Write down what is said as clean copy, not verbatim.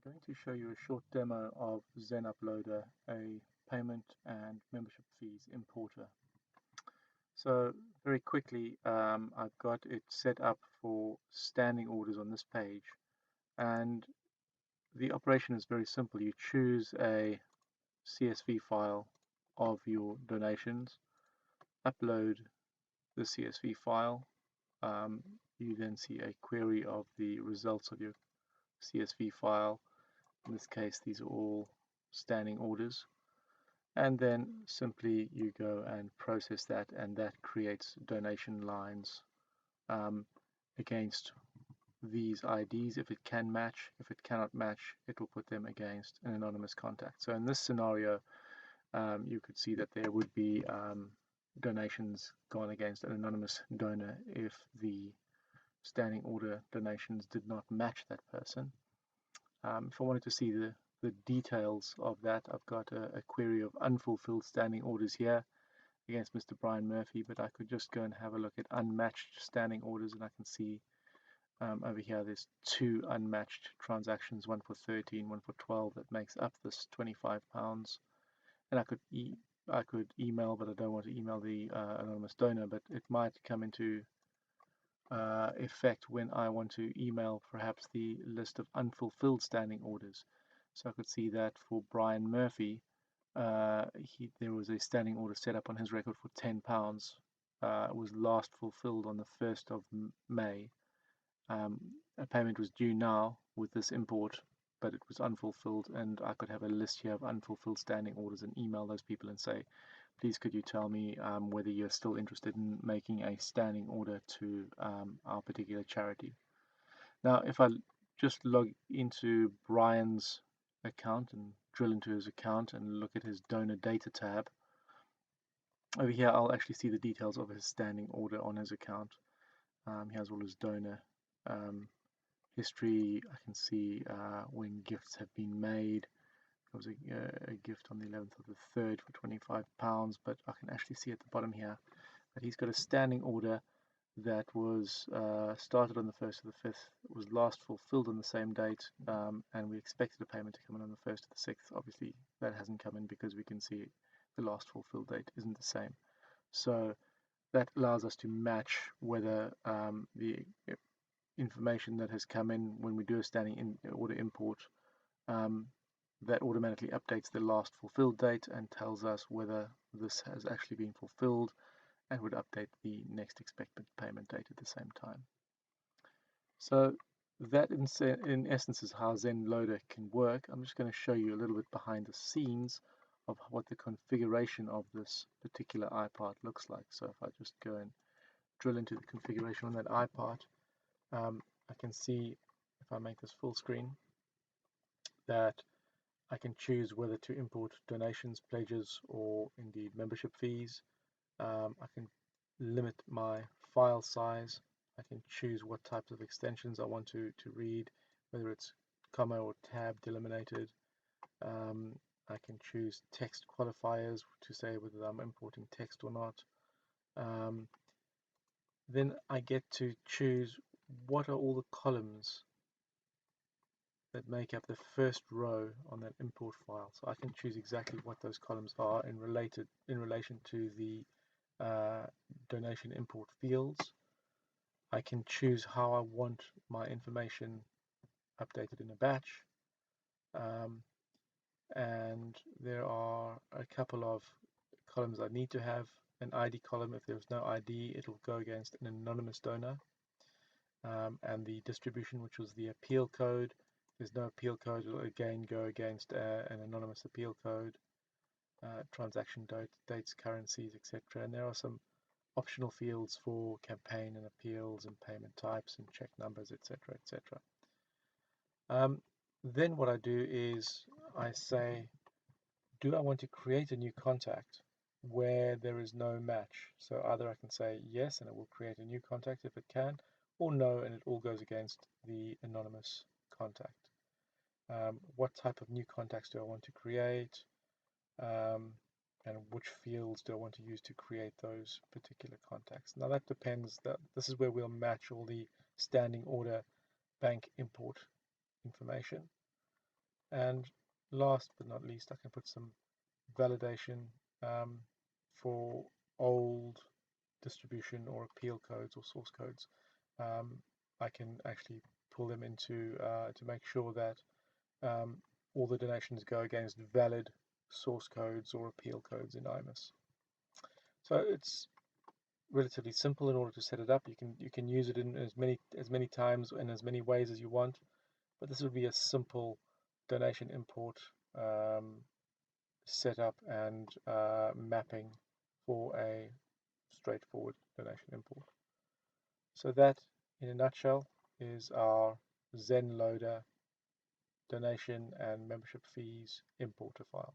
going to show you a short demo of ZenLoadr, a payment and membership fees importer. So very quickly, I've got it set up for standing orders on this page, and the operation is very simple. You choose a CSV file of your donations, upload the CSV file. You then see a query of the results of your CSV file. In this case, these are all standing orders, and then simply you go and process that, and that creates donation lines against these IDs if it can match. If it cannot match, it will put them against an anonymous contact. So in this scenario, you could see that there would be donations gone against an anonymous donor if the standing order donations did not match that person. If I wanted to see the details of that, I've got a query of unfulfilled standing orders here against Mr. Brian Murphy, but I could just go and have a look at unmatched standing orders, and I can see over here there's two unmatched transactions, one for 13, one for 12, that makes up this £25. And I could email, but I don't want to email the anonymous donor, but it might come into effect when I want to email perhaps the list of unfulfilled standing orders. So I could see that for Brian Murphy, there was a standing order set up on his record for £10. It was last fulfilled on the 1st of May. A payment was due now with this import, but it was unfulfilled, and I could have a list here of unfulfilled standing orders and email those people and say, please could you tell me whether you're still interested in making a standing order to our particular charity. Now, if I just log into Brian's account and drill into his account and look at his donor data tab, over here I'll actually see the details of his standing order on his account. He has all his donor history. I can see when gifts have been made. There was a gift on the 11th of the 3rd for £25, but I can actually see at the bottom here that he's got a standing order that was started on the 1st of the 5th, was last fulfilled on the same date, and we expected a payment to come in on the 1st of the 6th. Obviously that hasn't come in because we can see the last fulfilled date isn't the same. So that allows us to match whether the information that has come in when we do a standing order import, that automatically updates the last fulfilled date and tells us whether this has actually been fulfilled, and would update the next expected payment date at the same time. So that in essence is how ZenLoadr can work. I'm just going to show you a little bit behind the scenes of what the configuration of this particular iPart looks like. So if I just go and drill into the configuration on that iPart, I can see, if I make this full screen, that I can choose whether to import donations, pledges, or indeed membership fees. I can limit my file size. I can choose what types of extensions I want to read, whether it's comma or tab delimited. I can choose text qualifiers to say whether I'm importing text or not. Then I get to choose what are all the columns that make up the first row on that import file. So I can choose exactly what those columns are in relation to the donation import fields. I can choose how I want my information updated in a batch, and there are a couple of columns I need to have. An ID column, if there's no ID, it'll go against an anonymous donor, and the distribution, which was the appeal code. If there's no appeal code, it'll again go against an anonymous appeal code. Transaction dates, currencies, etc. And there are some optional fields for campaign and appeals and payment types and check numbers, etc., etc. Then what I do is I say, do I want to create a new contact where there is no match? So either I can say yes and it will create a new contact if it can, or no and it all goes against the anonymous contact. What type of new contacts do I want to create? And which fields do I want to use to create those particular contacts? Now that depends. This is where we'll match all the standing order bank import information. And last but not least, I can put some validation for old distribution or appeal codes or source codes. I can actually pull them into to make sure that all the donations go against valid source codes or appeal codes in IMIS. So it's relatively simple in order to set it up. You can use it in as many times in as many ways as you want, but this would be a simple donation import setup and mapping for a straightforward donation import. So that, in a nutshell, is our ZenLoadr donation and membership fees importer file.